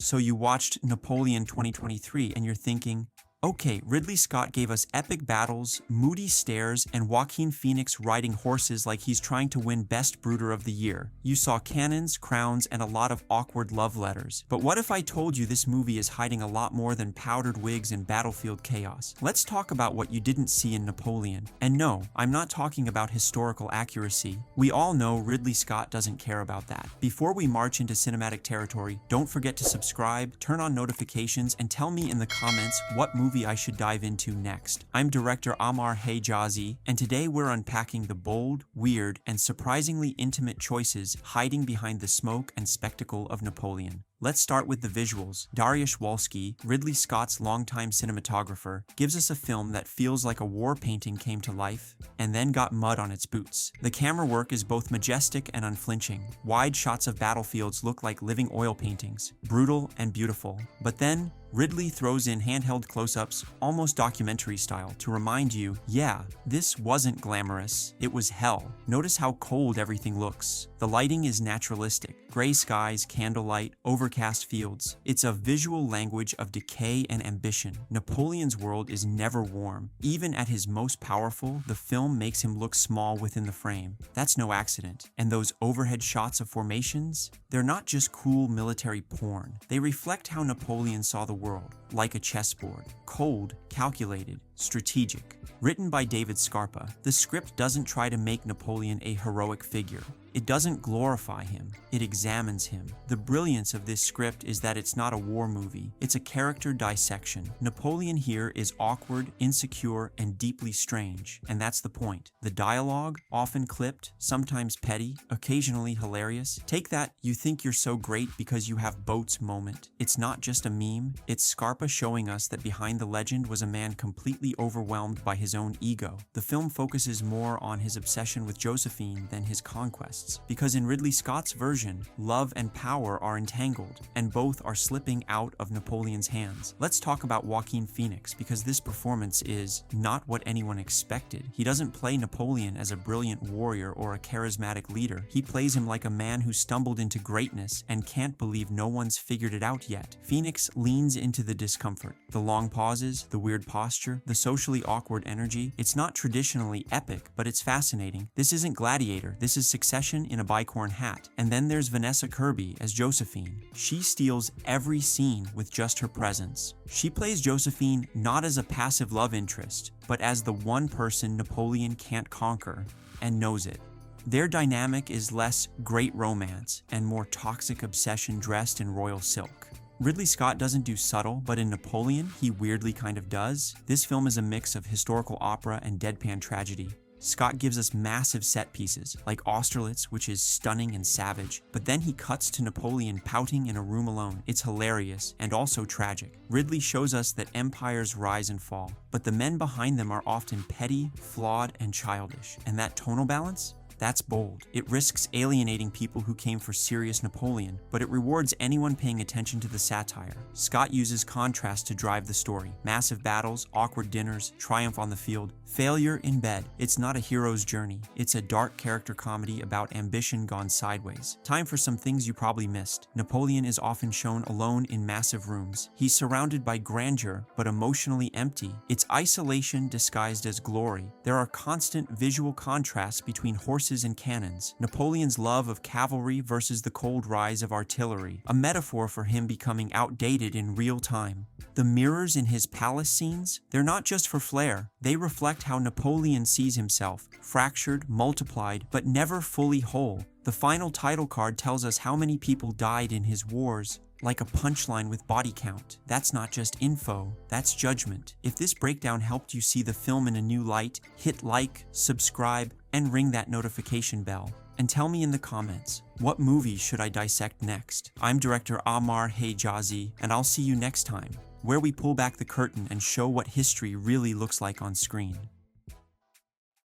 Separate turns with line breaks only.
So you watched Napoleon 2023 and you're thinking, okay, Ridley Scott gave us epic battles, moody stares, and Joaquin Phoenix riding horses like he's trying to win Best Brooder of the Year. You saw cannons, crowns, and a lot of awkward love letters. But what if I told you this movie is hiding a lot more than powdered wigs and battlefield chaos? Let's talk about what you didn't see in Napoleon. And no, I'm not talking about historical accuracy. We all know Ridley Scott doesn't care about that. Before we march into cinematic territory, don't forget to subscribe, turn on notifications, and tell me in the comments what movie I should dive into next. I'm director Ammar Hejazi, and today we're unpacking the bold, weird, and surprisingly intimate choices hiding behind the smoke and spectacle of Napoleon. Let's start with the visuals. Dariusz Wolski, Ridley Scott's longtime cinematographer, gives us a film that feels like a war painting came to life and then got mud on its boots. The camera work is both majestic and unflinching. Wide shots of battlefields look like living oil paintings, brutal and beautiful. But then, Ridley throws in handheld close-ups, almost documentary style, to remind you, yeah, this wasn't glamorous, it was hell. Notice how cold everything looks. The lighting is naturalistic. Gray skies, candlelight, overcast fields. It's a visual language of decay and ambition. Napoleon's world is never warm. Even at his most powerful, the film makes him look small within the frame. That's no accident. And those overhead shots of formations? They're not just cool military porn. They reflect how Napoleon saw the world, like a chessboard. Cold, calculated, strategic. Written by David Scarpa, the script doesn't try to make Napoleon a heroic figure. It doesn't glorify him, it examines him. The brilliance of this script is that it's not a war movie, it's a character dissection. Napoleon here is awkward, insecure, and deeply strange, and that's the point. The dialogue, often clipped, sometimes petty, occasionally hilarious. Take that "you think you're so great because you have boats" moment. It's not just a meme, it's Scarpa showing us that behind the legend was a man completely overwhelmed by his own ego. The film focuses more on his obsession with Josephine than his conquest. Because in Ridley Scott's version, love and power are entangled, and both are slipping out of Napoleon's hands. Let's talk about Joaquin Phoenix, because this performance is not what anyone expected. He doesn't play Napoleon as a brilliant warrior or a charismatic leader. He plays him like a man who stumbled into greatness and can't believe no one's figured it out yet. Phoenix leans into the discomfort, the long pauses, the weird posture, the socially awkward energy. It's not traditionally epic, but it's fascinating. This isn't Gladiator, this is Succession in a bicorn hat. And then there's Vanessa Kirby as Josephine. She steals every scene with just her presence. She plays Josephine not as a passive love interest, but as the one person Napoleon can't conquer, and knows it. Their dynamic is less great romance and more toxic obsession dressed in royal silk. Ridley Scott doesn't do subtle, but in Napoleon, he weirdly kind of does. This film is a mix of historical opera and deadpan tragedy. Scott gives us massive set pieces, like Austerlitz, which is stunning and savage, but then he cuts to Napoleon pouting in a room alone. It's hilarious, and also tragic. Ridley shows us that empires rise and fall, but the men behind them are often petty, flawed, and childish. And that tonal balance? That's bold. It risks alienating people who came for serious Napoleon, but it rewards anyone paying attention to the satire. Scott uses contrast to drive the story. Massive battles, awkward dinners, triumph on the field, failure in bed. It's not a hero's journey. It's a dark character comedy about ambition gone sideways. Time for some things you probably missed. Napoleon is often shown alone in massive rooms. He's surrounded by grandeur, but emotionally empty. It's isolation disguised as glory. There are constant visual contrasts between horses and cannons. Napoleon's love of cavalry versus the cold rise of artillery, a metaphor for him becoming outdated in real time. The mirrors in his palace scenes, they're not just for flair. They reflect how Napoleon sees himself, fractured, multiplied, but never fully whole. The final title card tells us how many people died in his wars. Like a punchline with body count. That's not just info, that's judgment. If this breakdown helped you see the film in a new light, hit like, subscribe, and ring that notification bell. And tell me in the comments, what movie should I dissect next? I'm director Ammar Hejazi, and I'll see you next time, where we pull back the curtain and show what history really looks like on screen.